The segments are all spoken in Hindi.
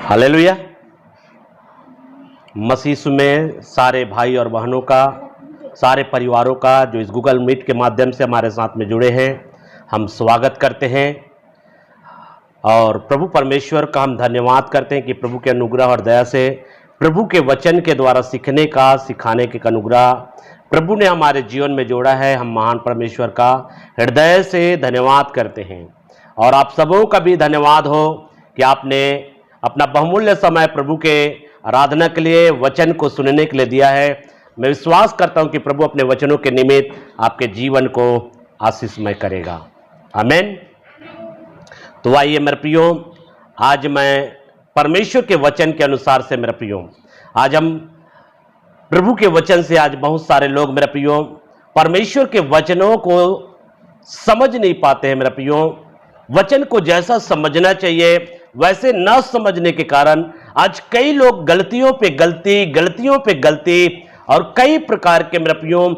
हालेलुया। मसीह में सारे भाई और बहनों का, सारे परिवारों का जो इस गूगल मीट के माध्यम से हमारे साथ में जुड़े हैं, हम स्वागत करते हैं और प्रभु परमेश्वर का हम धन्यवाद करते हैं कि प्रभु के अनुग्रह और दया से प्रभु के वचन के द्वारा सीखने का, सिखाने के अनुग्रह प्रभु ने हमारे जीवन में जोड़ा है। हम महान परमेश्वर का हृदय से धन्यवाद करते हैं और आप सबों का भी धन्यवाद हो कि आपने अपना बहुमूल्य समय प्रभु के आराधना के लिए, वचन को सुनने के लिए दिया है। मैं विश्वास करता हूं कि प्रभु अपने वचनों के निमित्त आपके जीवन को आशीषमय करेगा। आमीन। तो आइए मेरे प्रियो, आज मैं परमेश्वर के वचन के अनुसार से मेरे प्रियो, आज हम प्रभु के वचन से, आज बहुत सारे लोग मेरे प्रियो परमेश्वर के वचनों को समझ नहीं पाते हैं मेरे प्रियो। वचन को जैसा समझना चाहिए वैसे न समझने के कारण आज कई लोग गलतियों पे गलती और कई प्रकार के मेरे प्रियो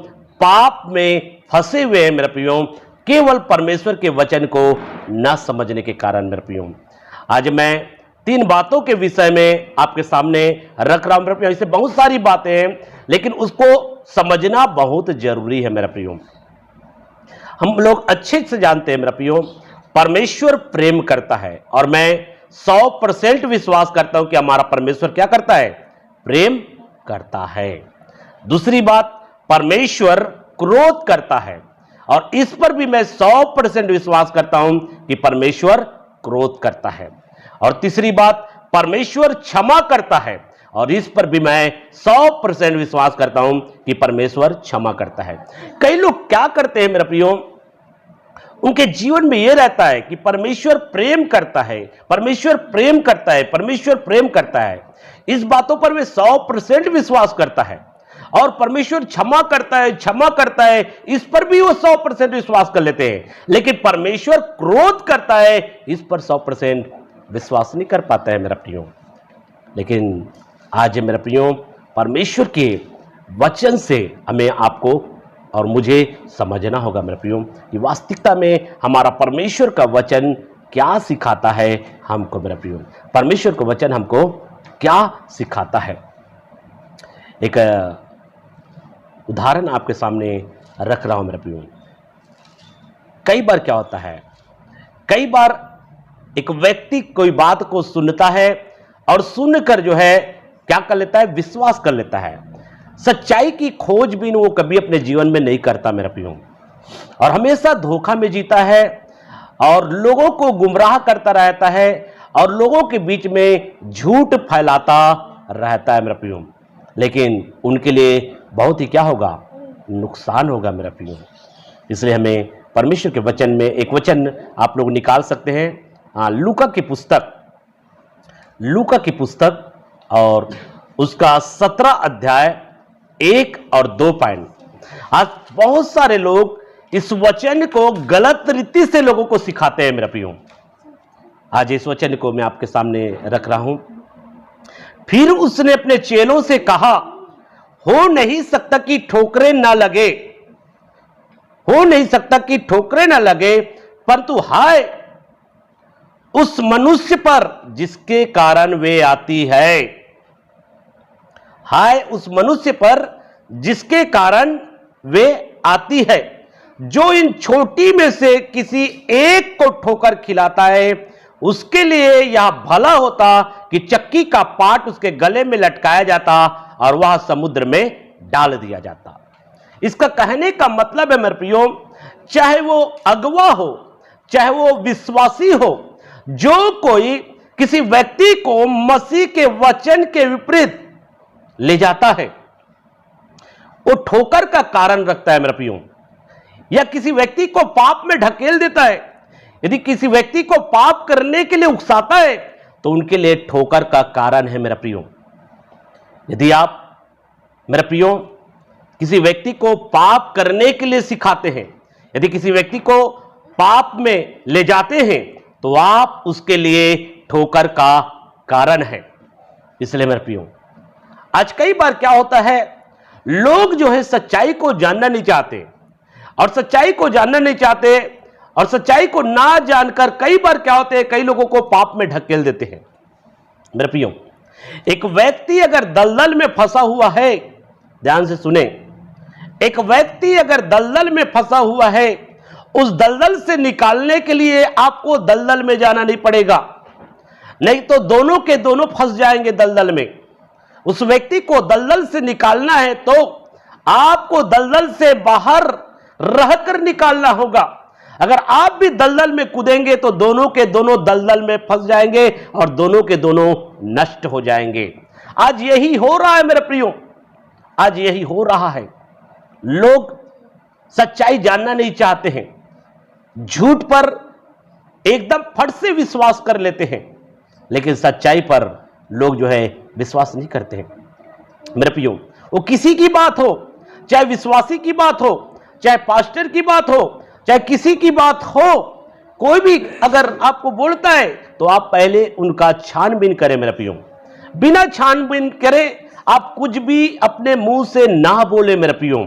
पाप में फंसे हुए हैं मेरे प्रियो, केवल परमेश्वर के वचन को न समझने के कारण मेरे प्रियो। आज मैं 3 बातों के विषय में आपके सामने रख रहा हूं मेरे प्रियो। ऐसे बहुत सारी बातें हैं लेकिन उसको समझना बहुत जरूरी है मेरे प्रियो। हम लोग अच्छे से जानते हैं मेरे प्रियो, परमेश्वर प्रेम करता है और मैं 100% विश्वास करता हूं कि हमारा परमेश्वर क्या करता है? प्रेम करता है। दूसरी बात, परमेश्वर क्रोध करता है और इस पर भी मैं 100% विश्वास करता हूं कि परमेश्वर क्रोध करता है। और तीसरी बात, परमेश्वर क्षमा करता है और इस पर भी मैं 100% विश्वास करता हूं कि परमेश्वर क्षमा करता है। कई लोग क्या करते हैं मेरे प्रियो, उनके जीवन में यह रहता है कि परमेश्वर प्रेम करता है, परमेश्वर प्रेम करता है, परमेश्वर प्रेम करता है। इस बातों पर वे 100% विश्वास करता है और परमेश्वर क्षमा करता है, इस पर भी वो 100% विश्वास कर लेते हैं। लेकिन परमेश्वर क्रोध करता है, इस पर 100% विश्वास नहीं कर पाता है मेरा प्रियो। लेकिन आज मेरा प्रियो, परमेश्वर के वचन से हमें, आपको और मुझे समझना होगा मेरे प्रियो कि वास्तविकता में हमारा परमेश्वर का वचन क्या सिखाता है हमको मेरे प्रियो। परमेश्वर का वचन हमको क्या सिखाता है। एक उदाहरण आपके सामने रख रहा हूं मेरे प्रियो। कई बार क्या होता है, कई बार एक व्यक्ति कोई बात को सुनता है और सुनकर जो है क्या कर लेता है? विश्वास कर लेता है। सच्चाई की खोजबीन वो कभी अपने जीवन में नहीं करता मेरा प्रियो और हमेशा धोखा में जीता है और लोगों को गुमराह करता रहता है और लोगों के बीच में झूठ फैलाता रहता है मेरा प्रियो। लेकिन उनके लिए बहुत ही क्या होगा? नुकसान होगा मेरा प्रियो। इसलिए हमें परमेश्वर के वचन में एक वचन आप लोग निकाल सकते हैं, लूका की पुस्तक और उसका 17 अध्याय 1 और 2 पॉइंट। आज बहुत सारे लोग इस वचन को गलत रीति से लोगों को सिखाते हैं मेरा प्रियो। आज इस वचन को मैं आपके सामने रख रहा हूं। फिर उसने अपने चेलों से कहा, हो नहीं सकता कि ठोकरें ना लगे, परंतु हाय उस मनुष्य पर जिसके कारण वे आती है। हाय उस मनुष्य पर जिसके कारण वे आती है। जो इन छोटी में से किसी एक को ठोकर खिलाता है, उसके लिए यह भला होता कि चक्की का पाट उसके गले में लटकाया जाता और वह समुद्र में डाल दिया जाता। इसका कहने का मतलब है मेरे प्रियो, चाहे वो अगवा हो, चाहे वो विश्वासी हो, जो कोई किसी व्यक्ति को मसीह के वचन के विपरीत ले जाता है, वो ठोकर का कारण रखता है मेरा प्रियो, या किसी व्यक्ति को पाप में ढकेल देता है, यदि किसी व्यक्ति को पाप करने के लिए उकसाता है तो उनके लिए ठोकर का कारण है मेरा प्रियो। यदि आप मेरा प्रियो किसी व्यक्ति को पाप करने के लिए सिखाते हैं, यदि किसी व्यक्ति को पाप में ले जाते हैं, तो आप उसके लिए ठोकर का कारण है। इसलिए मेरे प्रियो, आज कई बार क्या होता है, लोग जो है सच्चाई को जानना नहीं चाहते और सच्चाई को ना जानकर कई बार क्या होते हैं, कई लोगों को पाप में ढकेल देते हैं। मेरे प्रियो, एक व्यक्ति अगर दलदल में फंसा हुआ है, ध्यान से सुने, एक व्यक्ति अगर दलदल में फंसा हुआ है, उस दलदल से निकालने के लिए आपको दलदल में जाना नहीं पड़ेगा, नहीं तो दोनों के दोनों फंस जाएंगे दलदल में। उस व्यक्ति को दलदल से निकालना है तो आपको दलदल से बाहर रहकर निकालना होगा। अगर आप भी दलदल में कूदेंगे तो दोनों के दोनों दलदल में फंस जाएंगे और दोनों के दोनों नष्ट हो जाएंगे। आज यही हो रहा है मेरे प्रियो, आज यही हो रहा है। लोग सच्चाई जानना नहीं चाहते हैं, झूठ पर एकदम फट से विश्वास कर लेते हैं, लेकिन सच्चाई पर लोग जो है विश्वास नहीं करते हैं। मेरे प्रियो, वो किसी की बात हो, चाहे विश्वासी की बात हो, चाहे पास्टर की बात हो, चाहे किसी की बात हो, कोई भी अगर आपको बोलता है तो आप पहले उनका छानबीन करें मेरे प्रियो। बिना छानबीन करे आप कुछ भी अपने मुंह से ना बोले मेरे प्रियो।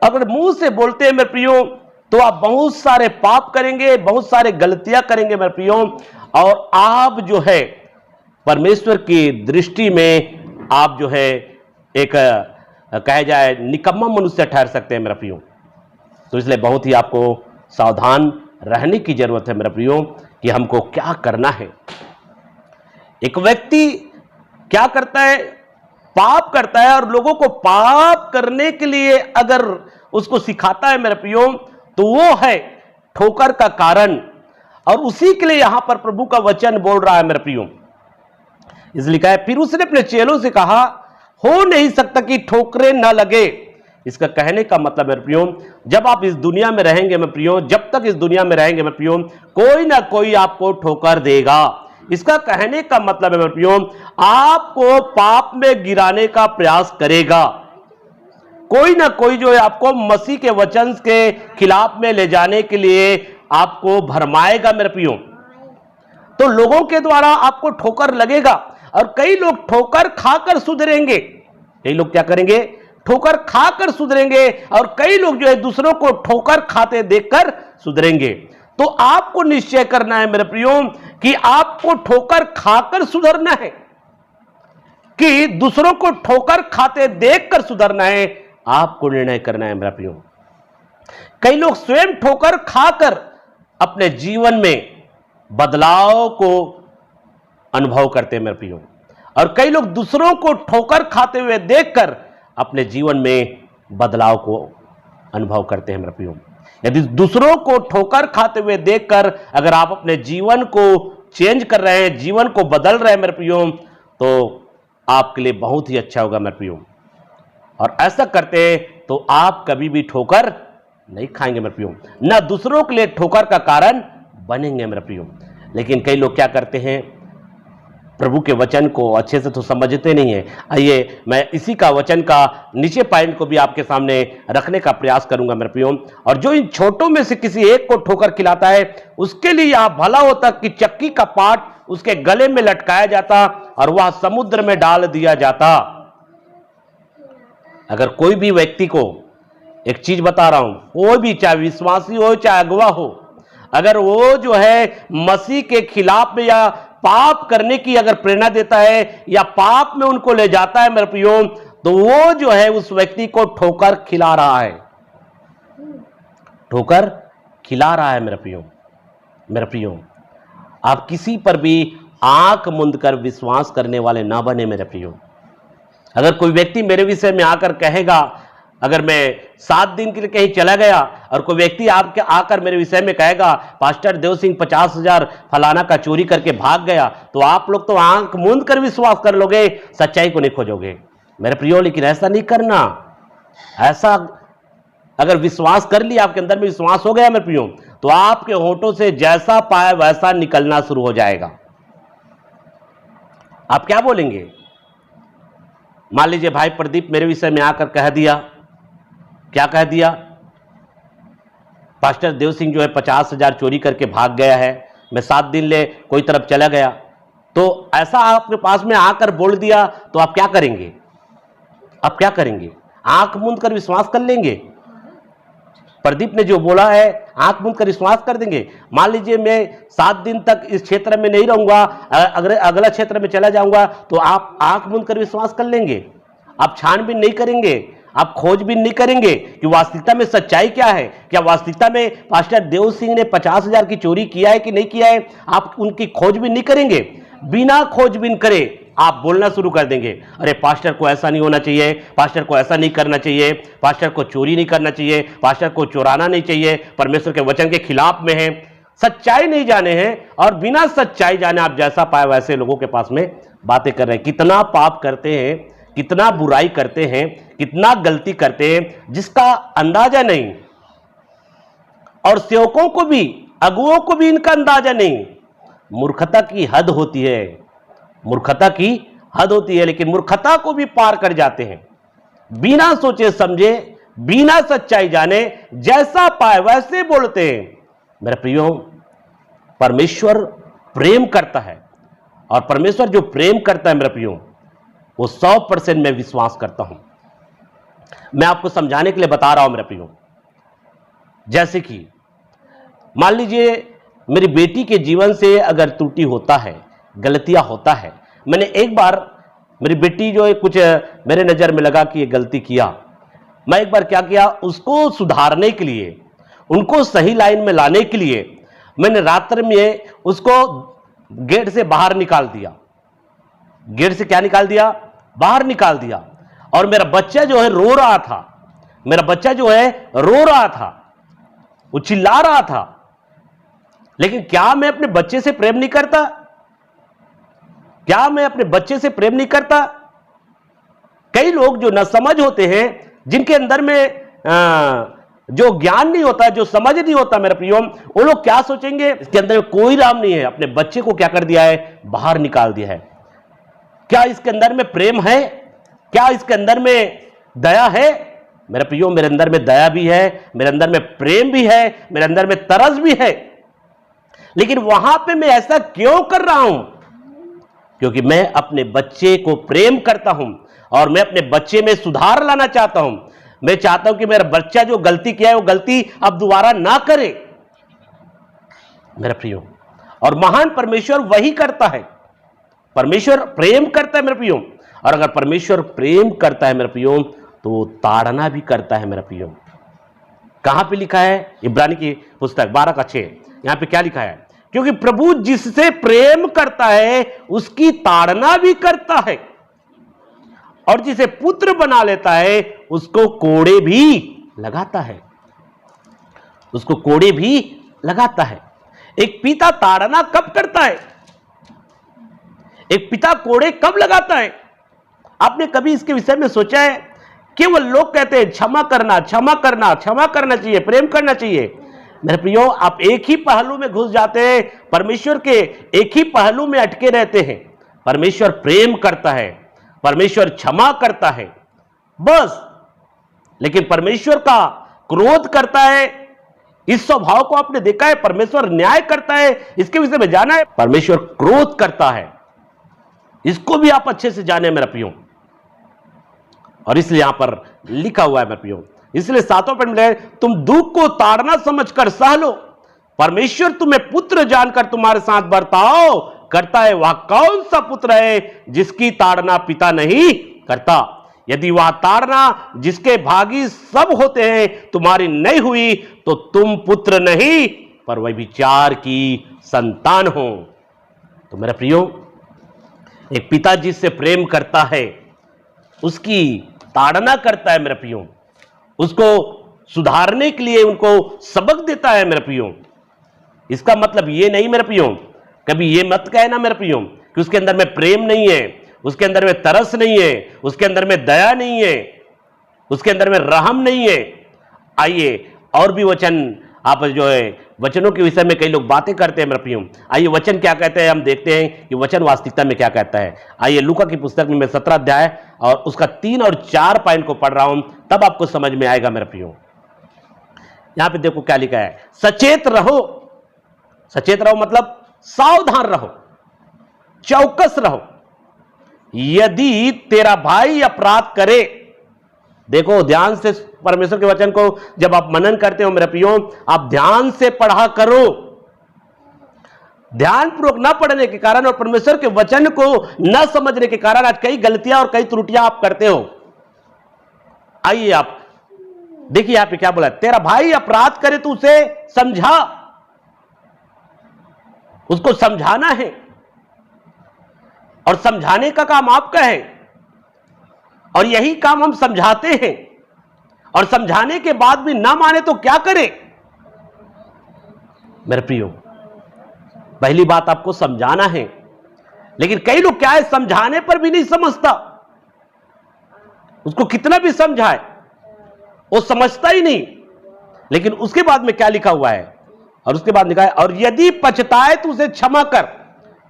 अगर मुंह से बोलते हैं मेरे प्रियो तो आप बहुत सारे पाप करेंगे, बहुत सारे गलतियां करेंगे मेरे प्रियो, और आप जो है परमेश्वर की दृष्टि में आप जो है एक कहा जाए निकम्मा मनुष्य ठहर सकते हैं मेरे प्रियो। तो इसलिए बहुत ही आपको सावधान रहने की जरूरत है मेरे प्रियो कि हमको क्या करना है। एक व्यक्ति क्या करता है, पाप करता है, और लोगों को पाप करने के लिए अगर उसको सिखाता है मेरे प्रियो तो वो है ठोकर का कारण, और उसी के लिए यहां पर प्रभु का वचन बोल रहा है मेरे प्रियो। इसलिए लिखा है, फिर उसने अपने चेलों से कहा, हो नहीं सकता कि ठोकरें न लगे। इसका कहने का मतलब मेरे प्रियो, जब आप इस दुनिया में रहेंगे मेरे प्रियो, जब तक इस दुनिया में रहेंगे मेरे प्रियो, कोई ना कोई आपको ठोकर देगा। इसका कहने का मतलब है मेरे प्रियो, आपको पाप में गिराने का प्रयास करेगा। कोई ना कोई जो है आपको मसीह के वचन के खिलाफ में ले जाने के लिए आपको भरमाएगा मेरे प्रियो। तो लोगों के द्वारा आपको ठोकर लगेगा, और कई लोग ठोकर खाकर सुधरेंगे। कई लोग क्या करेंगे, ठोकर खाकर सुधरेंगे, और कई लोग जो है दूसरों को ठोकर खाते देखकर सुधरेंगे। तो आपको निश्चय करना है मेरे प्रियो कि आपको ठोकर खाकर सुधरना है कि दूसरों को ठोकर खाते देखकर सुधरना है, आपको निर्णय करना है मेरा प्रियो। कई लोग स्वयं ठोकर खाकर अपने जीवन में बदलाव को अनुभव करते हैं मेरे प्रियो, और कई लोग दूसरों को ठोकर खाते हुए देखकर अपने जीवन में बदलाव को अनुभव करते हैं मेरे प्रियो। यदि दूसरों को ठोकर खाते हुए देखकर अगर आप अपने जीवन को चेंज कर रहे हैं, जीवन को बदल रहे हैं मेरे प्रियो, तो आपके लिए बहुत ही अच्छा होगा मेरे प्रियो। और ऐसा करते तो आप कभी भी ठोकर नहीं खाएंगे मेरे प्रियो, ना दूसरों के लिए ठोकर का कारण बनेंगे मेरे प्रियो। लेकिन कई लोग क्या करते हैं, प्रभु के वचन को अच्छे से तो समझते नहीं है। आइए मैं इसी का वचन का नीचे पॉइंट को भी आपके सामने रखने का प्रयास करूंगा मेरे प्रियो। और जो इन छोटों में से किसी एक को ठोकर खिलाता है, उसके लिए यह भला होता कि चक्की का पाट उसके गले में लटकाया जाता और वह समुद्र में डाल दिया जाता। अगर कोई भी व्यक्ति को, एक चीज बता रहा हूं, कोई भी, चाहे विश्वासी हो चाहे अगवा हो, अगर वो जो है मसीह के खिलाफ में या पाप करने की अगर प्रेरणा देता है या पाप में उनको ले जाता है मेरे प्रियो, तो वो जो है उस व्यक्ति को ठोकर खिला रहा है, ठोकर खिला रहा है मेरे प्रियो। मेरे प्रियो, आप किसी पर भी आंख मूंद कर विश्वास करने वाले ना बने मेरे प्रियो। अगर कोई व्यक्ति मेरे विषय में आकर कहेगा, अगर मैं 7 दिन के लिए कहीं चला गया और कोई व्यक्ति आपके आकर मेरे विषय में कहेगा, पास्टर देव सिंह 50,000 फलाना का चोरी करके भाग गया, तो आप लोग तो आंख मूंद कर विश्वास कर लोगे, सच्चाई को नहीं खोजोगे मेरे प्रियो। लेकिन ऐसा नहीं करना। ऐसा अगर विश्वास कर लिया, आपके अंदर में विश्वास हो गया मेरे प्रियो, तो आपके होठों से जैसा पाए वैसा निकलना शुरू हो जाएगा। आप क्या बोलेंगे? मान लीजिए भाई प्रदीप मेरे विषय में आकर कह दिया, क्या कह दिया, पास्टर देव सिंह जो है 50,000 चोरी करके भाग गया है, मैं 7 दिन ले कोई तरफ चला गया, तो ऐसा आपके पास में आकर बोल दिया, तो आप क्या करेंगे? आप क्या करेंगे? आंख मूंद कर विश्वास कर लेंगे? प्रदीप ने जो बोला है आंख मूंद कर विश्वास कर देंगे। मान लीजिए मैं 7 दिन तक इस क्षेत्र में नहीं रहूंगा, अगर अगला क्षेत्र में चला जाऊंगा तो आप आंख मूंद कर विश्वास कर लेंगे। आप छानबीन नहीं करेंगे, आप खोजबीन नहीं करेंगे कि वास्तविकता में सच्चाई क्या है। क्या वास्तविकता में पास्टर देव सिंह ने 50,000 की चोरी किया है कि नहीं किया है, आप उनकी खोजबीन नहीं करेंगे। बिना खोजबीन करे आप बोलना शुरू कर देंगे, अरे पास्टर को ऐसा नहीं होना चाहिए, पास्टर को ऐसा नहीं करना चाहिए, पास्टर को चोरी नहीं करना चाहिए, पास्टर को चुराना नहीं चाहिए, परमेश्वर के वचन के खिलाफ में है। सच्चाई नहीं जाने हैं और बिना सच्चाई जाने आप जैसा पाए वैसे लोगों के पास में बातें कर रहे हैं। कितना पाप करते हैं, कितना बुराई करते हैं, कितना गलती करते हैं जिसका अंदाजा नहीं। और सेवकों को भी, अगुओं को भी इनका अंदाजा नहीं। मूर्खता की हद होती है, मूर्खता की हद होती है, लेकिन मूर्खता को भी पार कर जाते हैं। बिना सोचे समझे, बिना सच्चाई जाने, जैसा पाए वैसे बोलते हैं। मेरे प्रियो, परमेश्वर प्रेम करता है और परमेश्वर जो प्रेम करता है मेरे प्रियो, वो 100% मैं विश्वास करता हूं। मैं आपको समझाने के लिए बता रहा हूं मेरे प्रियो। जैसे कि मान लीजिए मेरी बेटी के जीवन से अगर त्रुटि होता है, गलतियां होता है, मैंने एक बार मेरी बेटी जो है कुछ मेरे नज़र में लगा कि ये गलती किया, मैं एक बार क्या किया, उसको सुधारने के लिए, उनको सही लाइन में लाने के लिए मैंने रात्र में उसको गेट से बाहर निकाल दिया। गेट से क्या निकाल दिया? बाहर निकाल दिया। और मेरा बच्चा जो है रो रहा था, मेरा बच्चा जो है रो रहा था, वो चिल्ला रहा था। लेकिन क्या मैं अपने बच्चे से प्रेम नहीं करता? क्या मैं अपने बच्चे से प्रेम नहीं करता? कई लोग जो नासमझ होते हैं, जिनके अंदर में जो ज्ञान नहीं होता, जो समझ नहीं होता मेरे प्रियो, वो लोग क्या सोचेंगे, इसके अंदर में कोई राम नहीं है, अपने बच्चे को क्या कर दिया है? बाहर निकाल दिया है। क्या इसके अंदर में प्रेम है? क्या इसके अंदर में दया है? मेरे प्रियो, मेरे अंदर में दया भी है, मेरे अंदर में प्रेम भी है, मेरे अंदर में तरस भी है। लेकिन वहां पे मैं ऐसा क्यों कर रहा हूं? क्योंकि मैं अपने बच्चे को प्रेम करता हूं और मैं अपने बच्चे में सुधार लाना चाहता हूं। मैं चाहता हूं कि मेरा बच्चा जो गलती किया है वो गलती अब दोबारा ना करे मेरे प्रियो। और महान परमेश्वर वही करता है। परमेश्वर प्रेम करता है मेरे प्रियो। और अगर परमेश्वर प्रेम करता है मेरे प्रियो, तो वो ताड़ना भी करता है मेरे प्रियो। कहां पे लिखा है? इब्रानी की पुस्तक 12:6, यहां पे क्या लिखा है? क्योंकि प्रभु जिससे प्रेम करता है उसकी ताड़ना भी करता है, और जिसे पुत्र बना लेता है उसको कोड़े भी लगाता है, उसको कोड़े भी लगाता है। एक पिता ताड़ना कब करता है? एक पिता कोड़े कब लगाता है? आपने कभी इसके विषय में सोचा है? केवल लोग कहते हैं क्षमा करना, क्षमा करना, क्षमा करना चाहिए, प्रेम करना चाहिए। मेरे प्रियो, आप एक ही पहलू में घुस जाते हैं, परमेश्वर के एक ही पहलू में अटके रहते हैं। परमेश्वर प्रेम करता है, परमेश्वर क्षमा करता है, बस। लेकिन परमेश्वर का क्रोध करता है, इस स्वभाव को आपने देखा है। परमेश्वर न्याय करता है, इसके विषय में जाना है। परमेश्वर क्रोध करता है, इसको भी आप अच्छे से जाने मेरे प्रियो। और इसलिए यहां पर लिखा हुआ है मेरे प्रियो, इसलिए 7वां पद में तुम दुख को ताड़ना समझकर सह लो, परमेश्वर तुम्हें पुत्र जानकर तुम्हारे साथ बर्ताव करता है। वह कौन सा पुत्र है जिसकी ताड़ना पिता नहीं करता? यदि वह ताड़ना जिसके भागी सब होते हैं तुम्हारी नहीं हुई, तो तुम पुत्र नहीं पर व्यभिचार की संतान हो। तो मेरे प्रियो, एक पिता जिससे प्रेम करता है उसकी ताड़ना करता है मेरे प्रियो, उसको सुधारने के लिए उनको सबक देता है मेरे प्रियो। इसका मतलब ये नहीं मेरे प्रियो, कभी ये मत कहना मेरे प्रियो कि उसके अंदर में प्रेम नहीं है, उसके अंदर में तरस नहीं है, उसके अंदर में दया नहीं है, उसके अंदर में रहम नहीं है। आइए और भी वचन, आप जो है वचनों के विषय में कई लोग बातें करते हैं मेरे प्रियो। आइए वचन क्या कहते हैं, हम देखते हैं कि वचन वास्तविकता में क्या कहता है। आइए लूका की पुस्तक में मैं 17 अध्याय और उसका 3 और 4 पॉइंट को पढ़ रहा हूं, तब आपको समझ में आएगा मेरे प्रियो। यहां पे देखो क्या लिखा है, सचेत रहो। सचेत रहो मतलब सावधान रहो, चौकस रहो। यदि तेरा भाई अपराध करे देखो, ध्यान से परमेश्वर के वचन को जब आप मनन करते हो मेरे प्रियो, आप ध्यान से पढ़ा करो। ध्यानपूर्वक न पढ़ने के कारण और परमेश्वर के वचन को न समझने के कारण आज कई गलतियां और कई त्रुटियां आप करते हो। आइए आप देखिए यहां पे क्या बोला, तेरा भाई अपराध करे तो उसे समझा, उसको समझाना है और समझाने का काम आपका है, और यही काम हम समझाते हैं। और समझाने के बाद भी ना माने तो क्या करें मेरे प्रियो? पहली बात आपको समझाना है, लेकिन कई लोग क्या है, समझाने पर भी नहीं समझता। उसको कितना भी समझाए वो समझता ही नहीं। लेकिन उसके बाद में क्या लिखा हुआ है, और उसके बाद लिखा है, और यदि पछताए तो उसे क्षमा कर,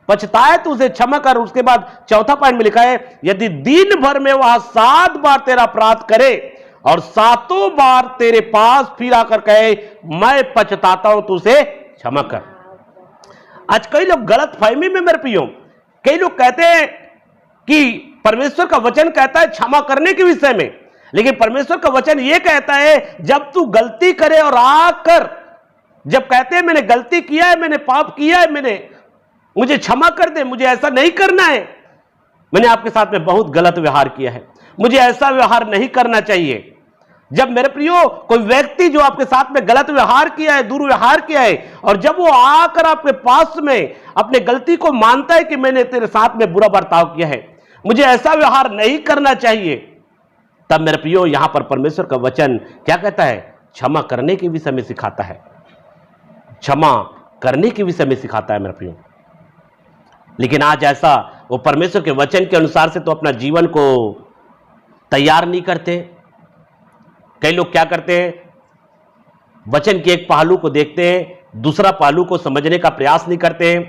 पछताए तो उसे क्षमा कर। उसके बाद चौथा पॉइंट में लिखा है, यदि दिन भर में वह 7 बार तेरा अपराध करे और 7 बार तेरे पास फिर आकर कहे मैं पछताता हूं तो उसे क्षमा कर। आज कई लोग गलत फहमी में मेरे प्रियो, कई लोग कहते हैं कि परमेश्वर का वचन कहता है क्षमा करने के विषय में, लेकिन परमेश्वर का वचन यह कहता है जब तू गलती करे और आकर जब कहते हैं मैंने गलती किया है, मैंने पाप किया है, मुझे क्षमा कर दे, मुझे ऐसा नहीं करना है, मैंने आपके साथ में बहुत गलत व्यवहार किया है, मुझे ऐसा व्यवहार नहीं करना चाहिए। जब मेरे प्रियो कोई व्यक्ति जो आपके साथ में गलत व्यवहार किया है, दुर्व्यवहार किया है, और जब वो आकर आपके पास में अपने गलती को मानता है कि मैंने तेरे साथ में बुरा बर्ताव किया है, मुझे ऐसा व्यवहार नहीं करना चाहिए, तब मेरे प्रियो यहां पर परमेश्वर का वचन क्या कहता है, क्षमा करने के विषय में सिखाता है, क्षमा करने के विषय में सिखाता है मेरे प्रियो। लेकिन आज ऐसा वो परमेश्वर के वचन के अनुसार से तो अपना जीवन को तैयार नहीं करते। कई लोग क्या करते हैं, वचन के एक पहलू को देखते हैं, दूसरा पहलू को समझने का प्रयास नहीं करते हैं।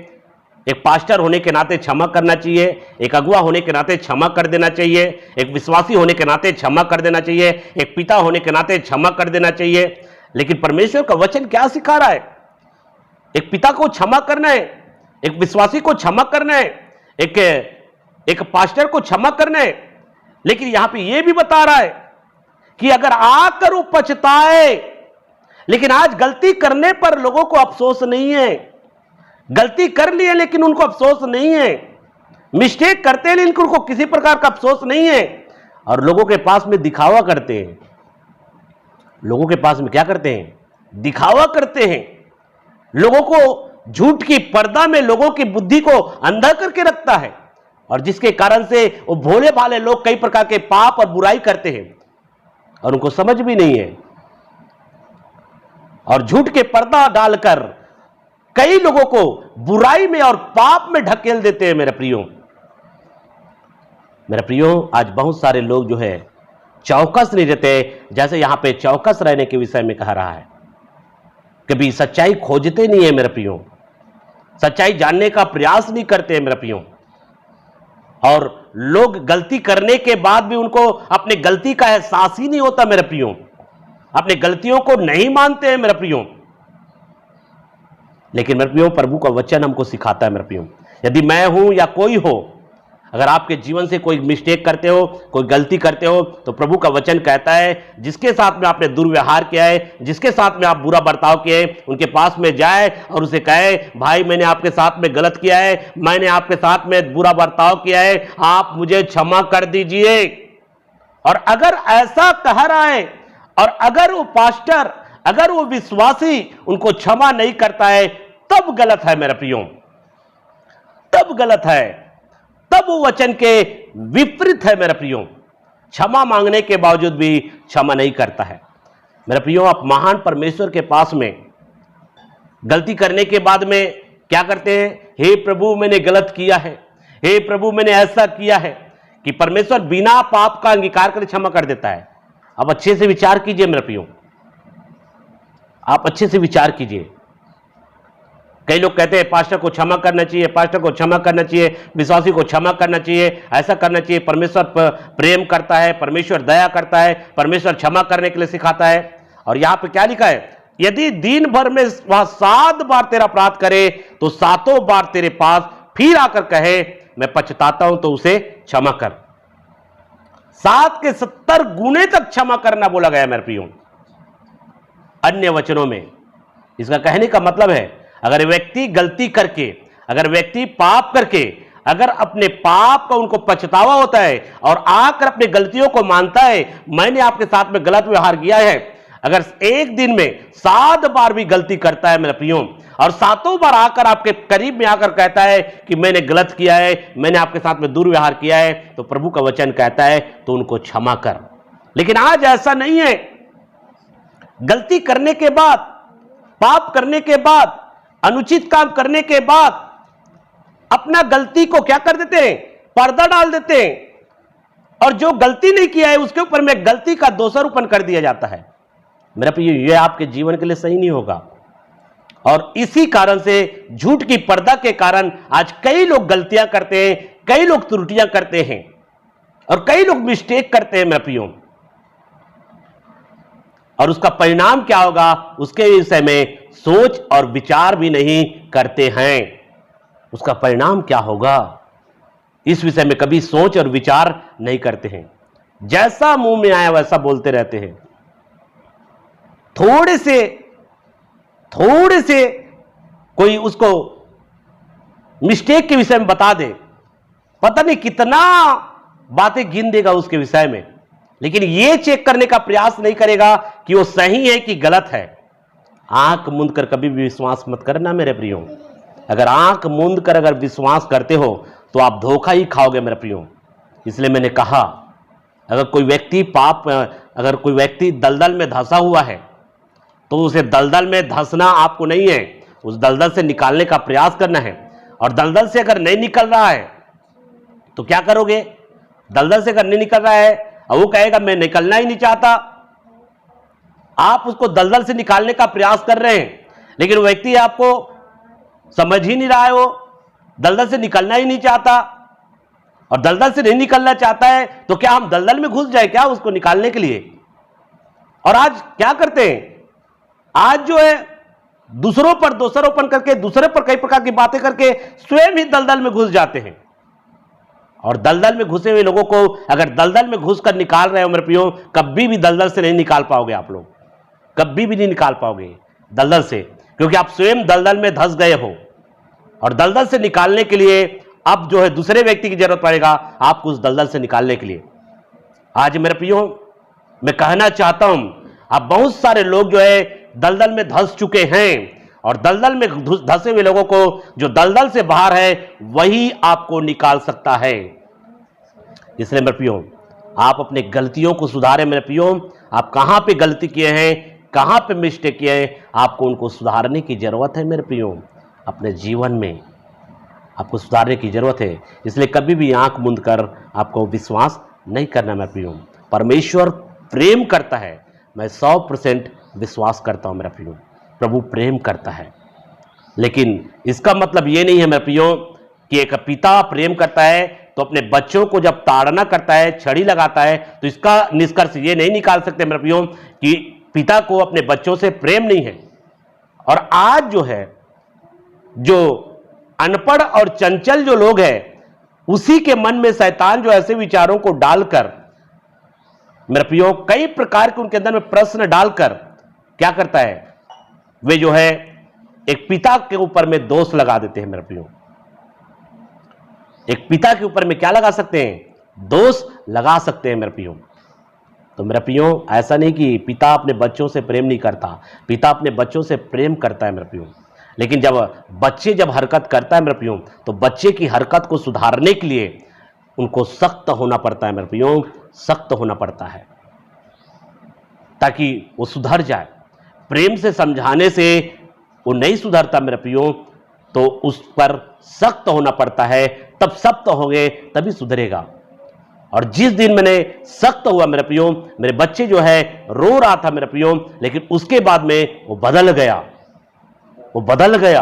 एक पास्टर होने के नाते क्षमा करना चाहिए, एक अगुआ होने के नाते क्षमा कर देना चाहिए, एक विश्वासी होने के नाते क्षमा कर देना चाहिए, एक पिता होने के नाते क्षमा कर देना चाहिए। लेकिन परमेश्वर का वचन क्या सिखा रहा है? एक पिता को क्षमा करना है, एक विश्वासी को क्षमा करना है, एक पास्टर को क्षमा करना है। लेकिन यहां पे यह भी बता रहा है कि अगर आकर वो पछताए, लेकिन आज गलती करने पर लोगों को अफसोस नहीं है, गलती कर लिए लेकिन उनको अफसोस नहीं है, मिस्टेक करते हैं लेकिन उनको किसी प्रकार का अफसोस नहीं है, और लोगों के पास में दिखावा करते हैं। लोगों के पास में क्या करते हैं? दिखावा करते हैं। लोगों को झूठ की पर्दा में लोगों की बुद्धि को अंधा करके रखता है, और जिसके कारण से वो भोले भाले लोग कई प्रकार के पाप और बुराई करते हैं और उनको समझ भी नहीं है, और झूठ के पर्दा डालकर कई लोगों को बुराई में और पाप में ढकेल देते हैं। मेरे प्रियो आज बहुत सारे लोग जो है चौकस नहीं रहते, जैसे यहां पे चौकस रहने के विषय में कह रहा है। कभी सच्चाई खोजते नहीं है मेरे प्रियो, सच्चाई जानने का प्रयास नहीं करते हैं मेरे प्रियो, और लोग गलती करने के बाद भी उनको अपने गलती का एहसास ही नहीं होता मेरे प्रियो, अपने गलतियों को नहीं मानते हैं मेरे प्रियो। लेकिन मेरे प्रियो प्रभु का वचन हमको सिखाता है मेरे प्रियो, यदि मैं हूं या कोई हो, अगर आपके जीवन से कोई मिस्टेक करते हो, कोई गलती करते हो, तो प्रभु का वचन कहता है जिसके साथ में आपने दुर्व्यवहार किया है, जिसके साथ में आप बुरा बर्ताव किए, उनके पास में जाए और उसे कहे भाई मैंने आपके साथ में गलत किया है, मैंने आपके साथ में बुरा बर्ताव किया है, आप मुझे क्षमा कर दीजिए। और अगर ऐसा कह रहा है और अगर वो पास्टर, अगर वो विश्वासी उनको क्षमा नहीं करता है, तब गलत है मेरे प्रियो, तब गलत है, तब वो वचन के विपरीत है मेरे प्रियो। क्षमा मांगने के बावजूद भी क्षमा नहीं करता है मेरे प्रियो। आप महान परमेश्वर के पास में गलती करने के बाद में क्या करते हैं? हे प्रभु मैंने गलत किया है, हे प्रभु मैंने ऐसा किया है, कि परमेश्वर बिना पाप का अंगीकार कर क्षमा कर देता है। आप अच्छे से विचार कीजिए मेरे प्रियो, आप अच्छे से विचार कीजिए। कई लोग कहते हैं पास्टर को क्षमा करना चाहिए, पास्टर को क्षमा करना चाहिए, विश्वासी को क्षमा करना चाहिए, ऐसा करना चाहिए, परमेश्वर प्रेम करता है, परमेश्वर दया करता है, परमेश्वर क्षमा करने के लिए सिखाता है। और यहां पे क्या लिखा है? यदि दिन भर में वह 7 बार तेरा अपराध करे तो 7 बार तेरे पास फिर आकर कहे मैं पछताता हूं तो उसे क्षमा कर। 7 के 70 गुने तक क्षमा करना बोला गया मेरे प्रियो। अन्य वचनों में इसका कहने का मतलब है, अगर व्यक्ति गलती करके, अगर व्यक्ति पाप करके, अगर अपने पाप का उनको पछतावा होता है और आकर अपनी गलतियों को मानता है, मैंने आपके साथ में गलत व्यवहार किया है, अगर एक दिन में 7 बार भी गलती करता है मेरे प्रियो, और 7 बार आकर आपके करीब में आकर कहता है कि मैंने गलत किया है, मैंने आपके साथ में दुर्व्यवहार किया है, तो प्रभु का वचन कहता है तो उनको क्षमा कर। लेकिन आज ऐसा नहीं है। गलती करने के बाद, पाप करने के बाद, अनुचित काम करने के बाद अपना गलती को क्या कर देते हैं, पर्दा डाल देते हैं, और जो गलती नहीं किया है उसके ऊपर में गलती का दोषारोपण कर दिया जाता है। मेरा प्रिय, यह आपके जीवन के लिए सही नहीं होगा। और इसी कारण से, झूठ की पर्दा के कारण आज कई लोग गलतियां करते हैं, कई लोग त्रुटियां करते हैं और कई लोग मिस्टेक करते हैं मेरा प्रियो। और उसका परिणाम क्या होगा उसके विषय में सोच और विचार भी नहीं करते हैं। उसका परिणाम क्या होगा इस विषय में कभी सोच और विचार नहीं करते हैं। जैसा मुंह में आया वैसा बोलते रहते हैं। थोड़े से कोई उसको मिस्टेक के विषय में बता दे, पता नहीं कितना बातें गिन देगा उसके विषय में, लेकिन यह चेक करने का प्रयास नहीं करेगा कि वो सही है कि गलत है। आंख मूंद कर कभी भी विश्वास मत करना मेरे प्रियो। अगर आंख मूंद कर अगर विश्वास करते हो तो आप धोखा ही खाओगे मेरे प्रियो। इसलिए मैंने कहा, अगर कोई व्यक्ति दलदल में धंसा हुआ है तो उसे दलदल में धंसना आपको नहीं है, उस दलदल से निकालने का प्रयास करना है। और दलदल से अगर नहीं निकल रहा है तो क्या करोगे? दलदल से अगर नहीं निकल रहा है और वो कहेगा मैं निकलना ही नहीं चाहता, आप उसको दलदल से निकालने का प्रयास कर रहे हैं, लेकिन वो व्यक्ति आपको समझ ही नहीं रहा है, वो दलदल से निकलना ही नहीं चाहता। और दलदल से नहीं निकलना चाहता है तो क्या हम दलदल में घुस जाए क्या उसको निकालने के लिए? और आज क्या करते हैं, आज जो है दूसरों पर दोषारोपण करके, दूसरे पर कई प्रकार की बातें करके स्वयं ही दलदल में घुस जाते हैं। और दलदल में घुसे हुए लोगों को अगर दलदल में घुसकर निकाल रहे हो मेरे प्रियो, कभी भी दलदल से नहीं निकाल पाओगे। आप लोग कभी भी नहीं निकाल पाओगे दलदल से, क्योंकि आप स्वयं दलदल में धंस गए हो। और दलदल से निकालने के लिए अब जो है दूसरे व्यक्ति की जरूरत पड़ेगा आपको उस दलदल से निकालने के लिए। आज मेरे प्रियो मैं कहना चाहता हूं, अब बहुत सारे लोग जो है दलदल में धंस चुके हैं, और दलदल में धंसे हुए लोगों को जो दलदल से बाहर है वही आपको निकाल सकता है। इसलिए मेरे प्रियो आप अपने गलतियों को सुधारें मेरे प्रियो। आप कहां पे गलती किए हैं, कहां पे मिस्टेक किए हैं, आपको उनको सुधारने की जरूरत है मेरे प्रियो। अपने जीवन में आपको सुधारने की जरूरत है। इसलिए कभी भी आंख मूंद कर आपको विश्वास नहीं करना मेरे प्रियो। परमेश्वर प्रेम करता है, मैं 100% विश्वास करता हूं मेरा प्रियो। प्रभु प्रेम करता है, लेकिन इसका मतलब ये नहीं है मेरे प्रियो कि एक पिता प्रेम करता है तो अपने बच्चों को जब ताड़ना करता है, छड़ी लगाता है, तो इसका निष्कर्ष ये नहीं निकाल सकते मेरे प्रियो कि पिता को अपने बच्चों से प्रेम नहीं है। और आज जो है, जो अनपढ़ और चंचल जो लोग हैं, उसी के मन में शैतान जो ऐसे विचारों को डालकर मेरे प्रियो, कई प्रकार के उनके अंदर में प्रश्न डालकर क्या करता है, वे जो है एक पिता के ऊपर में दोष लगा देते हैं मेरे प्रियो। एक पिता के ऊपर में क्या लगा सकते हैं, दोष लगा सकते हैं मेरे प्रियो। तो मेरे प्रियो ऐसा नहीं कि पिता अपने बच्चों से प्रेम नहीं करता, पिता अपने बच्चों से प्रेम करता है मेरे प्रियो। लेकिन जब बच्चे हरकत करता है मेरे प्रियो, तो बच्चे की हरकत को सुधारने के लिए उनको सख्त होना पड़ता है मेरे प्रियो, सख्त होना पड़ता है ताकि वो सुधर जाए। प्रेम से समझाने से वो नहीं सुधरता मेरे प्रियो, तो उस पर सख्त होना पड़ता है, तब सख्त होंगे तभी सुधरेगा। और जिस दिन मैंने सख्त हुआ मेरे प्रियो, मेरे बच्चे जो है रो रहा था मेरे प्रियो, लेकिन उसके बाद में वो बदल गया, वो बदल गया।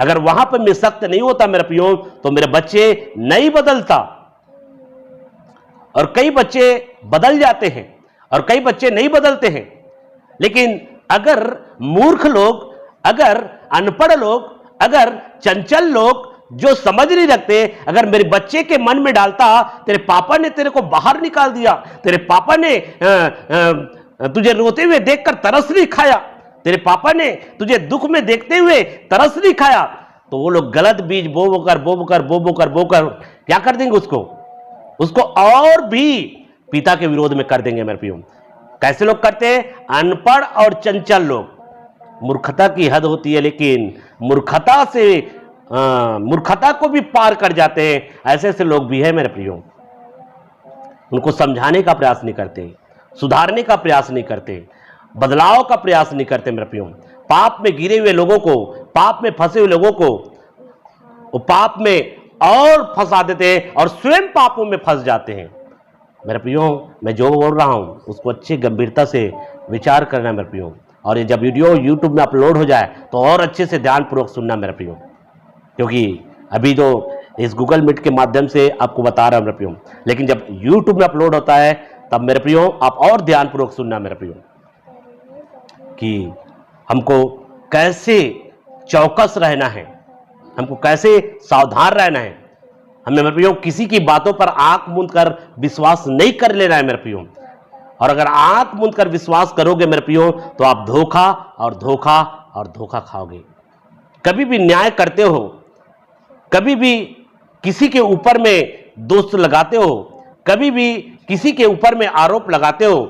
अगर वहां पर मैं सख्त नहीं होता मेरे प्रियो, तो मेरे बच्चे नहीं बदलता। और कई बच्चे बदल जाते हैं और कई बच्चे नहीं बदलते हैं। लेकिन अगर मूर्ख लोग, अगर अनपढ़ लोग, अगर चंचल लोग जो समझ नहीं रखते, अगर मेरे बच्चे के मन में डालता तेरे पापा ने तेरे को बाहर निकाल दिया, तेरे पापा ने तुझे रोते हुए देखकर तरस नहीं खाया, तेरे पापा ने तुझे दुख में देखते हुए तरस नहीं खाया, तो वो लोग गलत बीज बोकर क्या कर देंगे, उसको और भी पिता के विरोध में कर देंगे मेरे प्रियो। कैसे लोग करते हैं? अनपढ़ और चंचल लोग। मूर्खता की हद होती है, लेकिन मूर्खता को भी पार कर जाते हैं। ऐसे ऐसे लोग भी हैं मेरे प्रियो। उनको समझाने का प्रयास नहीं करते, सुधारने का प्रयास नहीं करते, बदलाव का प्रयास नहीं करते मेरे प्रियो। पाप में गिरे हुए लोगों को, पाप में फंसे हुए लोगों को वो पाप में और फंसा देते हैं और स्वयं पापों में फंस जाते हैं मेरे प्रियो। मैं जो बोल रहा हूं उसको अच्छी गंभीरता से विचार करना मेरे प्रियो। और ये जब वीडियो YouTube में अपलोड हो जाए तो और अच्छे से ध्यानपूर्वक सुनना मेरे प्रियो, क्योंकि अभी जो इस गूगल मीट के माध्यम से आपको बता रहा हूं मेरे प्रियो, लेकिन जब YouTube में अपलोड होता है तब मेरे प्रियो आप और ध्यानपूर्वक सुनना मेरे प्रियो, कि हमको कैसे चौकस रहना है, हमको कैसे सावधान रहना है। हमें मेरे प्रियो किसी की बातों पर आंख मूंद कर विश्वास नहीं कर लेना है मेरे प्रियो। और अगर आंख मूंद कर विश्वास करोगे मेरे प्रियो तो आप धोखा खाओगे। कभी भी न्याय करते हो, कभी भी किसी के ऊपर में दोष लगाते हो, कभी भी किसी के ऊपर में आरोप लगाते हो,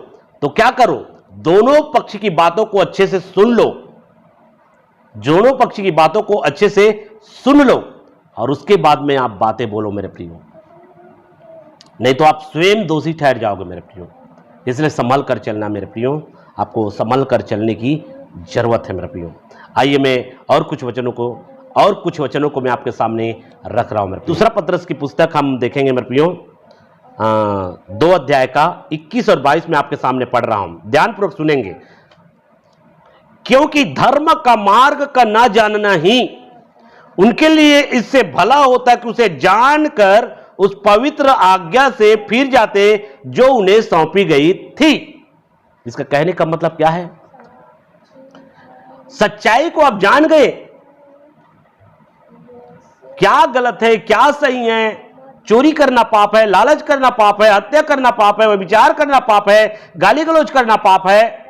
तो क्या करो, दोनों पक्ष की बातों को अच्छे से सुन लो, दोनों पक्ष की बातों को अच्छे से सुन लो और उसके बाद में आप बातें बोलो मेरे प्रियो, नहीं तो आप स्वयं दोषी ठहर जाओगे मेरे प्रियो। इसलिए संभल कर चलना मेरे प्रियो, आपको संभल कर चलने की जरूरत है मेरे प्रियो। आइए मैं और कुछ वचनों को मैं आपके सामने रख रहा हूं मेरे प्रियो। दूसरा पत्रस की पुस्तक हम देखेंगे मेरे प्रियो, 2 अध्याय का 21 और 22 में आपके सामने पढ़ रहा हूं, ध्यानपूर्वक सुनेंगे। क्योंकि धर्म का मार्ग का ना जानना ही उनके लिए इससे भला होता है कि उसे जानकर उस पवित्र आज्ञा से फिर जाते जो उन्हें सौंपी गई थी। इसका कहने का मतलब क्या है? सच्चाई को आप जान गए, क्या गलत है क्या सही है। चोरी करना पाप है, लालच करना पाप है, हत्या करना पाप है, व्यभिचार करना पाप है, गाली गलौज करना पाप है,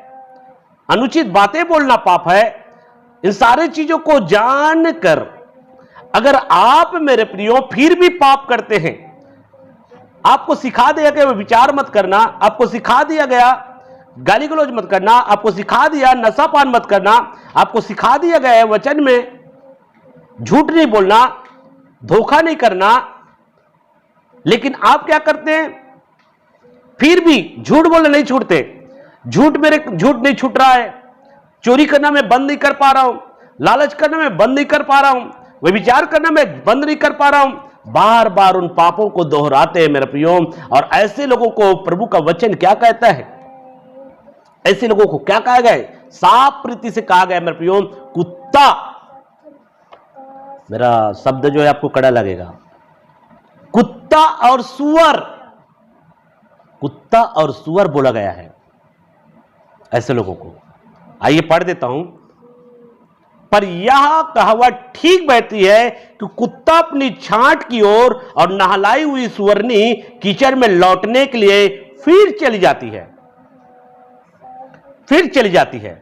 अनुचित बातें बोलना पाप है। इन सारी चीजों को जानकर अगर आप मेरे प्रियो फिर भी पाप करते हैं, आपको सिखा दिया गया विचार मत करना, आपको सिखा दिया गया गाली गलौज मत करना, आपको सिखा दिया नशा पान मत करना, आपको सिखा दिया गया वचन में झूठ नहीं बोलना, धोखा नहीं करना, लेकिन आप क्या करते हैं? फिर भी झूठ बोलना नहीं छूटते। झूठ नहीं छूट रहा है, चोरी करना मैं बंद नहीं कर पा रहा हूं, लालच करना मैं बंद नहीं कर पा रहा हूं, व्यभिचार करना मैं बंद नहीं कर पा रहा हूं। बार बार उन पापों को दोहराते हैं मेरे प्रियो। और ऐसे लोगों को प्रभु का वचन क्या कहता है? ऐसे लोगों को क्या कहा गया है? साफ प्रीति से कहा गया मेरे प्रियो, कुत्ता। मेरा शब्द जो है आपको कड़ा लगेगा, कुत्ता और सुअर, कुत्ता और सुअर बोला गया है ऐसे लोगों को। आइए पढ़ देता हूं। पर यह कहावत ठीक बैठती है कि कुत्ता अपनी छांट की ओर और नहलाई हुई सुअरनी कीचड़ में लौटने के लिए फिर चली जाती है।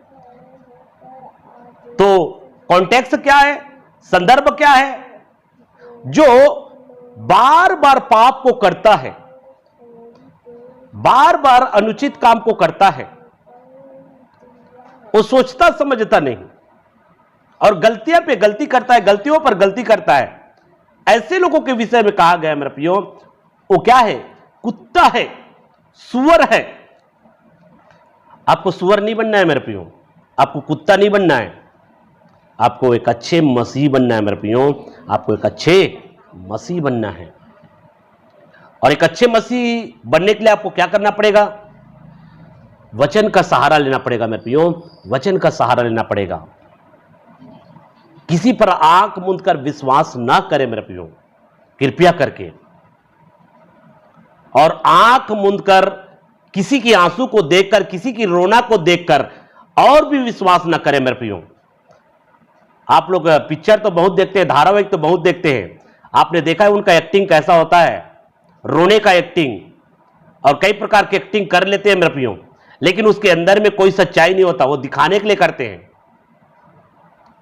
तो कॉन्टेक्स्ट क्या है? संदर्भ क्या है? जो बार बार पाप को करता है, बार बार अनुचित काम को करता है, वो सोचता समझता नहीं और गलतियां पे गलती करता है, गलतियों पर गलती करता है। ऐसे लोगों के विषय में कहा गया है मेरे प्रियो, वो क्या है? कुत्ता है, सुअर है। आपको सुअर नहीं बनना है मेरे प्रियो, आपको कुत्ता नहीं बनना है, आपको एक अच्छे मसीह बनना है मेरे प्रियो, आपको एक अच्छे मसीह बनना है। और एक अच्छे मसीह बनने के लिए आपको क्या करना पड़ेगा? वचन का सहारा लेना पड़ेगा मेरे प्रियो, वचन का सहारा लेना पड़ेगा। किसी पर आंख मूंद कर विश्वास ना करें मेरे प्रियो, कृपया करके। और आंख मूंद कर किसी की आंसू को देखकर, किसी की रोना को देखकर और भी विश्वास ना करें मेरे प्रियो। आप लोग पिक्चर तो बहुत देखते हैं, धारावाहिक तो बहुत देखते हैं, आपने देखा है उनका एक्टिंग कैसा होता है, रोने का एक्टिंग, और कई प्रकार की एक्टिंग कर लेते हैं मेरे प्रियो, लेकिन उसके अंदर में कोई सच्चाई नहीं होता, वो दिखाने के लिए करते हैं।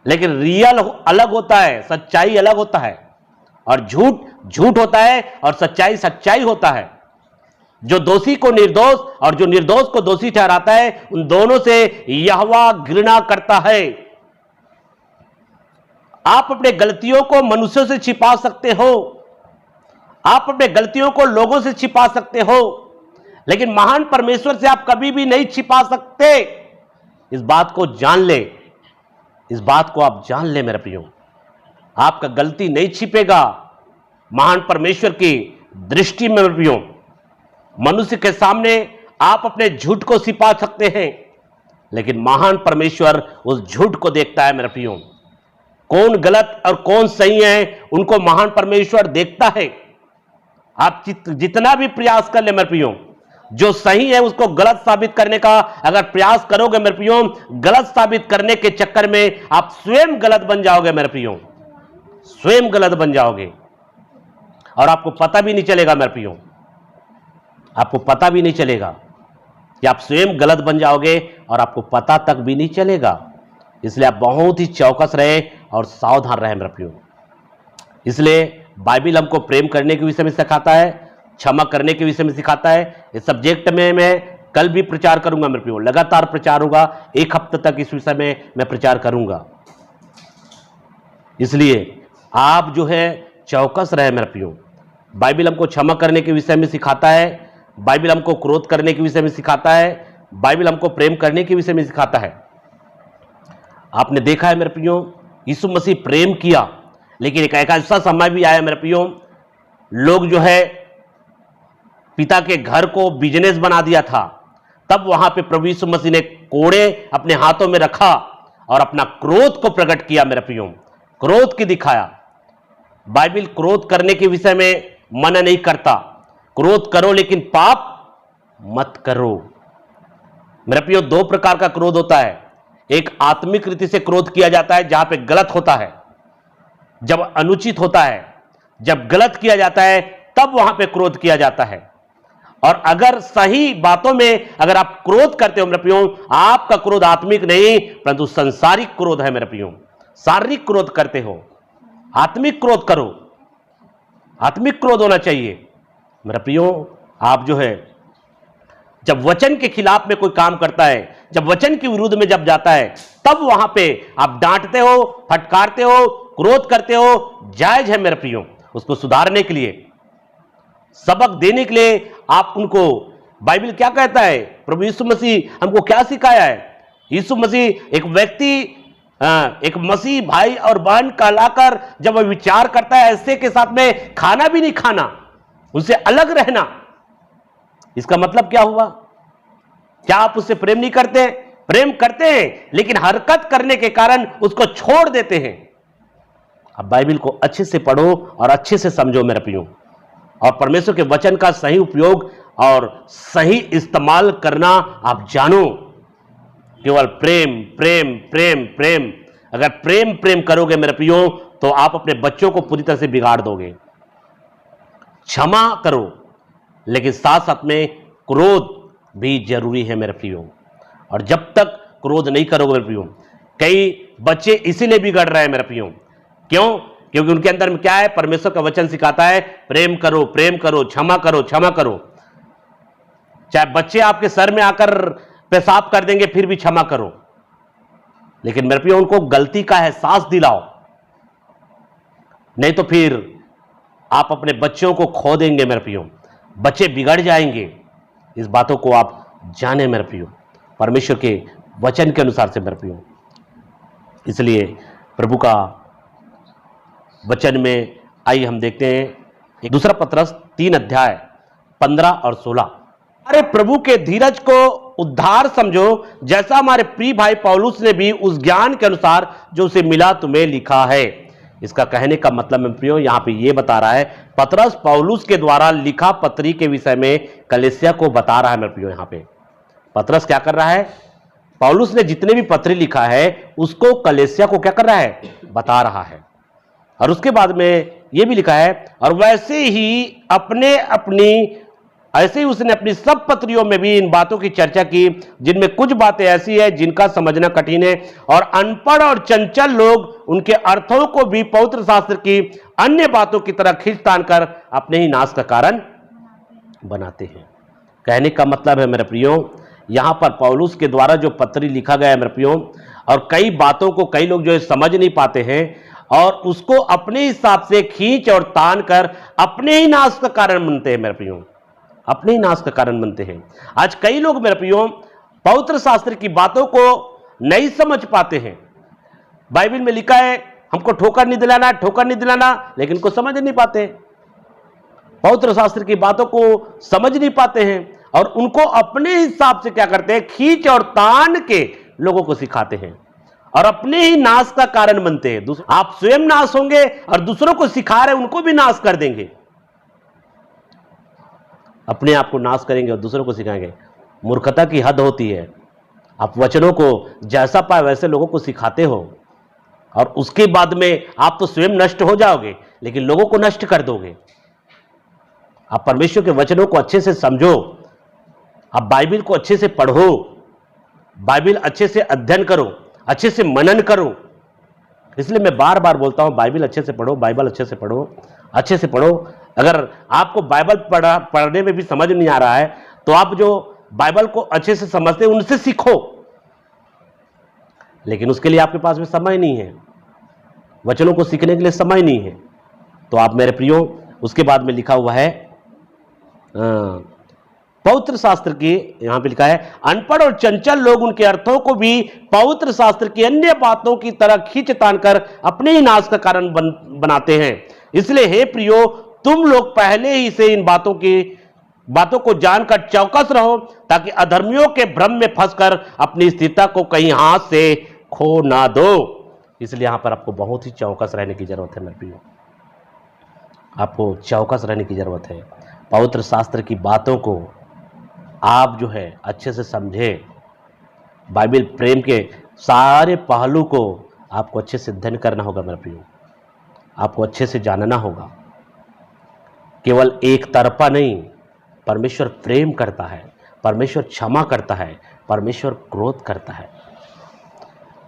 लेकिन रियल अलग होता है, सच्चाई अलग होता है, और झूठ झूठ होता है और सच्चाई सच्चाई होता है। जो दोषी को निर्दोष और जो निर्दोष को दोषी ठहराता है, उन दोनों से यहोवा घृणा करता है। आप अपने गलतियों को मनुष्यों से छिपा सकते हो, आप अपने गलतियों को लोगों से छिपा सकते हो, लेकिन महान परमेश्वर से आप कभी भी नहीं छिपा सकते। इस बात को जान ले, इस बात को आप जान ले मेरे प्रियो, आपका गलती नहीं छिपेगा महान परमेश्वर की दृष्टि में मेरे प्रियो। मनुष्य के सामने आप अपने झूठ को छिपा सकते हैं, लेकिन महान परमेश्वर उस झूठ को देखता है मेरे प्रियो। कौन गलत और कौन सही है, उनको महान परमेश्वर देखता है। आप जितना भी प्रयास कर ले मेरे प्रियो, जो सही है उसको गलत साबित करने का अगर प्रयास करोगे मेरे प्रियो, गलत साबित करने के चक्कर में आप स्वयं गलत बन जाओगे मेरे प्रियो, स्वयं गलत बन जाओगे, और आपको पता भी नहीं चलेगा मेरे प्रियो, आपको पता भी नहीं चलेगा कि आप स्वयं गलत बन जाओगे, और आपको पता तक भी नहीं चलेगा। इसलिए आप बहुत ही चौकस रहे और सावधान रहे मेरे प्रियो। इसलिए बाइबल हमको प्रेम करने के विषय में सिखाता है, क्षमा करने के विषय में सिखाता है। इस सब्जेक्ट में मैं कल भी प्रचार करूंगा मेरे प्रियो, लगातार प्रचार होगा, एक हफ्ते तक इस विषय में मैं प्रचार करूंगा। इसलिए आप जो है चौकस रहे मेरे प्रियो। बाइबल हमको क्षमा करने के विषय में सिखाता है, बाइबल हमको क्रोध करने के विषय में सिखाता है, बाइबल हमको प्रेम करने के विषय में सिखाता है। आपने देखा है मेरे प्रियो, यीशु मसीह प्रेम किया, लेकिन एक ऐसा समय भी आया मेरे प्रियो, लोग जो है पिता के घर को बिजनेस बना दिया था। तब वहां पे प्रभु यीशु मसीह ने कोड़े अपने हाथों में रखा और अपना क्रोध को प्रकट किया मेरे प्रियो, क्रोध की दिखाया। बाइबल क्रोध करने के विषय में मना नहीं करता, क्रोध करो लेकिन पाप मत करो मेरे प्रियो। दो प्रकार का क्रोध होता है, एक आत्मिक रीति से क्रोध किया जाता है जहां पे गलत होता है, जब अनुचित होता है, जब गलत किया जाता है तब वहां पे क्रोध किया जाता है। और अगर सही बातों में अगर आप क्रोध करते हो मेरे प्रियो, आपका क्रोध आत्मिक नहीं परंतु संसारिक क्रोध है मेरे प्रियो। शारीरिक क्रोध करते हो, आत्मिक क्रोध करो, आत्मिक क्रोध होना चाहिए मेरे प्रियो। आप जो है जब वचन के खिलाफ में कोई काम करता है, जब वचन के विरुद्ध में जब जाता है, तब वहां पे आप डांटते हो, फटकारते हो, क्रोध करते हो, जायज है मेरे प्रियो। उसको सुधारने के लिए, सबक देने के लिए आप उनको, बाइबल क्या कहता है, प्रभु यीशु मसीह हमको क्या सिखाया है। यीशु मसीह एक व्यक्ति, एक मसीह भाई और बहन कहलाकर जब वह विचार करता है ऐसे के साथ में खाना भी नहीं खाना, उनसे अलग रहना, इसका मतलब क्या हुआ? क्या आप उससे प्रेम नहीं करते? प्रेम करते हैं, लेकिन हरकत करने के कारण उसको छोड़ देते हैं। अब बाइबल को अच्छे से पढ़ो और अच्छे से समझो मेरे प्रियो, और परमेश्वर के वचन का सही उपयोग और सही इस्तेमाल करना आप जानो। केवल प्रेम प्रेम प्रेम प्रेम, अगर प्रेम प्रेम करोगे मेरे प्रियो तो आप अपने बच्चों को पूरी तरह से बिगाड़ दोगे। क्षमा करो, लेकिन साथ साथ में क्रोध भी जरूरी है मेरे प्रियो। और जब तक क्रोध नहीं करोगे मेरे प्रियो, कई बच्चे इसीलिए बिगड़ रहे हैं मेरे प्रियो। क्यों? क्योंकि उनके अंदर में क्या है, परमेश्वर का वचन सिखाता है प्रेम करो, प्रेम करो, क्षमा करो, क्षमा करो। चाहे बच्चे आपके सर में आकर पेशाब कर देंगे फिर भी क्षमा करो, लेकिन मेरे प्रियो उनको गलती का एहसास दिलाओ, नहीं तो फिर आप अपने बच्चों को खो देंगे मेरे प्रियो, बच्चे बिगड़ जाएंगे। इस बातों को आप जाने मेरे प्रियो, परमेश्वर के वचन के अनुसार से मेरे प्रियो। इसलिए प्रभु का वचन में आइए हम देखते हैं एक दूसरा पत्रस 3 अध्याय 15 और 16। अरे प्रभु के धीरज को उद्धार समझो, जैसा हमारे प्रिय भाई पौलुस ने भी उस ज्ञान के अनुसार जो उसे मिला तुम्हें लिखा है। इसका कहने का मतलब मैं प्रियो यहां पे ये बता रहा है, पतरस पौलुस के द्वारा लिखा पत्री के विषय में कलीसिया को बता रहा है मेरे प्रियो। यहां पे पतरस क्या कर रहा है? पौलुस ने जितने भी पत्री लिखा है उसको कलीसिया को क्या कर रहा है, बता रहा है। और उसके बाद में यह भी लिखा है, और वैसे ही ऐसे ही उसने अपनी सब पत्रियों में भी इन बातों की चर्चा की, जिनमें कुछ बातें ऐसी है जिनका समझना कठिन है, और अनपढ़ और चंचल लोग उनके अर्थों को भी पवित्र शास्त्र की अन्य बातों की तरह खींच तान कर अपने ही नाश का कारण बनाते हैं। कहने का मतलब है मेरे प्रियो, यहां पर पौलुस के द्वारा जो पत्री लिखा गया है मेरे प्रियो, और कई बातों को कई लोग जो है समझ नहीं पाते हैं और उसको अपने हिसाब से खींच और तान कर अपने ही नाश का कारण बनते हैं मेरे प्रियो, अपने ही नाश का कारण बनते हैं। आज कई लोग मेरे प्रियो पवित्र शास्त्र की बातों को नहीं समझ पाते हैं। बाइबल में लिखा है हमको ठोकर नहीं दिलाना, ठोकर नहीं दिलाना, लेकिन को समझ नहीं पाते, पवित्र शास्त्र की बातों को समझ नहीं पाते हैं और उनको अपने हिसाब से क्या करते हैं, खींच और तान के लोगों को सिखाते हैं और अपने ही नाश का कारण बनते हैं। आप स्वयं नाश होंगे और दूसरों को सिखा रहे उनको भी नाश कर देंगे। अपने आप को नाश करेंगे और दूसरों को सिखाएंगे। मूर्खता की हद होती है। आप वचनों को जैसा पाए वैसे लोगों को सिखाते हो और उसके बाद में आप तो स्वयं नष्ट हो जाओगे लेकिन लोगों को नष्ट कर दोगे। आप परमेश्वर के वचनों को अच्छे से समझो, आप बाइबल को अच्छे से पढ़ो, बाइबल अच्छे से अध्ययन करो, अच्छे से मनन करो। इसलिए मैं बार बार बोलता हूं बाइबल अच्छे से पढ़ो, बाइबल अच्छे से पढ़ो, अच्छे से पढ़ो। अगर आपको बाइबल पढ़ने में भी समझ नहीं आ रहा है तो आप जो बाइबल को अच्छे से समझते हैं उनसे सीखो, लेकिन उसके लिए आपके पास में समय नहीं है, वचनों को सीखने के लिए समय नहीं है। तो आप मेरे प्रियो, उसके बाद में लिखा हुआ है पवित्र शास्त्र की, यहां पे लिखा है अनपढ़ और चंचल लोग उनके अर्थों को भी पवित्र शास्त्र की अन्य बातों की तरह खींच तान कर अपने ही नाश का कारण बनाते हैं। इसलिए हे प्रियो, तुम लोग पहले ही से इन बातों को जानकर चौकस रहो, ताकि अधर्मियों के भ्रम में फंसकर अपनी स्थिरता को कहीं हाथ से खो ना दो। इसलिए यहां पर आपको बहुत ही चौकस रहने की जरूरत है मेरे प्रियो, आपको चौकस रहने की जरूरत है। पवित्र शास्त्र की बातों को आप जो है अच्छे से समझे, बाइबल प्रेम के सारे पहलू को आपको अच्छे से अध्ययन करना होगा मेरे प्रियो, आपको अच्छे से जानना होगा। केवल एक तरफा नहीं, परमेश्वर प्रेम करता है, परमेश्वर क्षमा करता है, परमेश्वर क्रोध करता है।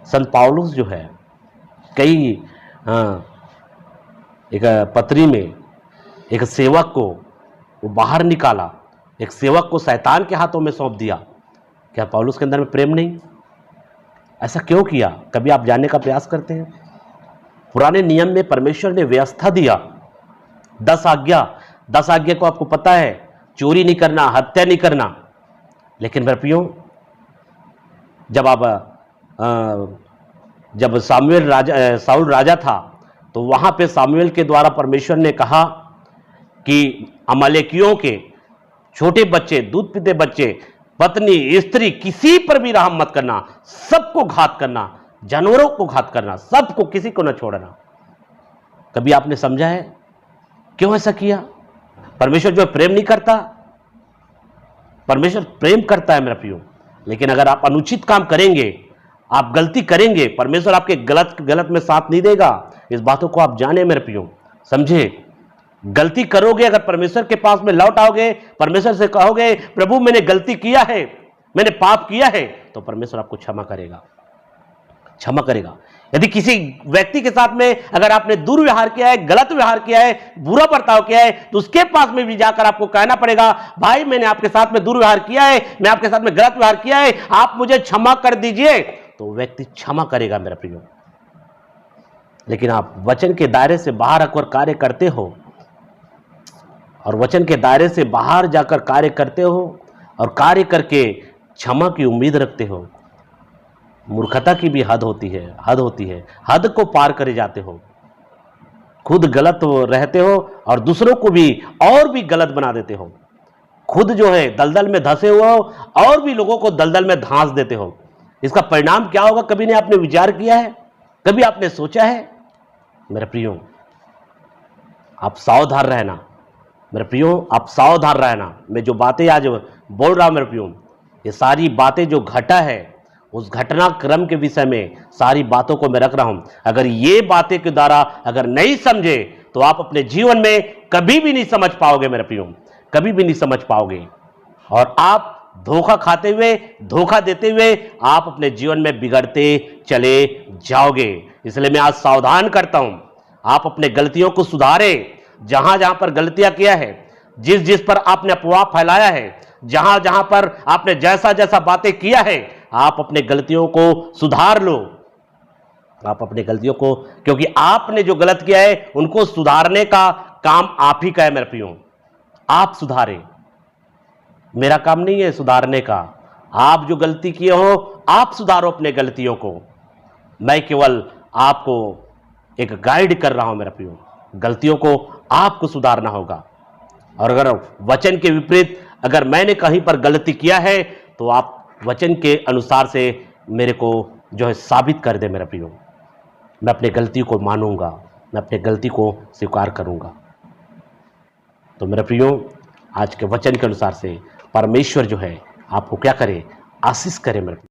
संत पौलुस जो है कई एक पत्री में एक सेवक को वो बाहर निकाला, एक सेवक को शैतान के हाथों में सौंप दिया। क्या पौलुस के अंदर में प्रेम नहीं? ऐसा क्यों किया? कभी आप जानने का प्रयास करते हैं? पुराने नियम में परमेश्वर ने व्यवस्था दिया 10 आज्ञा को आपको पता है, चोरी नहीं करना, हत्या नहीं करना। लेकिन मेरे प्रियो, जब साउल राजा था तो वहां पे सामुएल के द्वारा परमेश्वर ने कहा कि अमालेकियों के छोटे बच्चे, दूध पीते बच्चे, पत्नी, स्त्री, किसी पर भी रहम मत करना, सबको घात करना, जानवरों को घात करना, सबको, किसी को न छोड़ना। कभी आपने समझा है क्यों ऐसा किया? परमेश्वर जो प्रेम नहीं करता? परमेश्वर प्रेम करता है मेरा प्रियो, लेकिन अगर आप अनुचित काम करेंगे, आप गलती करेंगे, परमेश्वर आपके गलत में साथ नहीं देगा। इस बातों को आप जाने मेरे प्रियो, समझे। गलती करोगे, अगर परमेश्वर के पास में लौट आओगे, परमेश्वर से कहोगे प्रभु मैंने गलती किया है, मैंने पाप किया है, तो परमेश्वर आपको क्षमा करेगा, क्षमा करेगा। यदि किसी व्यक्ति के साथ में अगर आपने दुर्व्यवहार किया है, गलत व्यवहार किया है, बुरा बर्ताव किया है, तो उसके पास में भी जाकर आपको कहना पड़ेगा भाई मैंने आपके साथ में दुर्व्यवहार किया है, मैं आपके साथ में गलत व्यवहार किया है, आप मुझे क्षमा कर दीजिए। तो व्यक्ति क्षमा करेगा मेरा प्रियो। लेकिन आप वचन के दायरे से बाहर आकर कार्य करते हो और वचन के दायरे से बाहर जाकर कार्य करते हो और कार्य करके क्षमा की उम्मीद रखते हो, मूर्खता की भी हद होती है, हद को पार करे जाते हो। खुद गलत रहते हो और दूसरों को भी और भी गलत बना देते हो। खुद जो है दलदल में धंसे हुए हो और भी लोगों को दलदल में धांस देते हो। इसका परिणाम क्या होगा? कभी ने आपने विचार किया है? कभी आपने सोचा है? मेरे प्रियो, आप सावधान रहना मेरे प्रियो, आप सावधान रहना। मैं जो बातें आज बोल रहा हूं मेरे प्रियो, ये सारी बातें जो घटा है उस घटनाक्रम के विषय में सारी बातों को मैं रख रहा हूं। अगर ये बातें के द्वारा अगर नहीं समझे तो आप अपने जीवन में कभी भी नहीं समझ पाओगे मेरे प्रियो, कभी भी नहीं समझ पाओगे। और आप धोखा खाते हुए, धोखा देते हुए आप अपने जीवन में बिगड़ते चले जाओगे। इसलिए मैं आज सावधान करता हूं, आप अपने गलतियों को सुधारें। जहां जहां पर गलतियां किया है, जिस जिस पर आपने अफवाह फैलाया है, जहां जहां पर आपने जैसा जैसा बातें किया है, आप अपने गलतियों को सुधार लो। आप अपने गलतियों को, क्योंकि आपने जो गलत किया है उनको सुधारने का काम आप ही का है मेरे प्रियो। आप सुधारें, मेरा काम नहीं है सुधारने का। आप जो गलती किए हो आप सुधारो अपने गलतियों को। मैं केवल आपको एक गाइड कर रहा हूं मेरे प्रियो। गलतियों को आपको सुधारना होगा। और अगर वचन के विपरीत अगर मैंने कहीं पर गलती किया है तो आप वचन के अनुसार से मेरे को जो है साबित कर दे मेरे प्रियो। मैं अपनी गलती को मानूंगा, मैं अपनी गलती को स्वीकार करूंगा। तो मेरे प्रियो, आज के वचन के अनुसार से परमेश्वर जो है आपको क्या करे, आशीष करे मेरे प्रियो।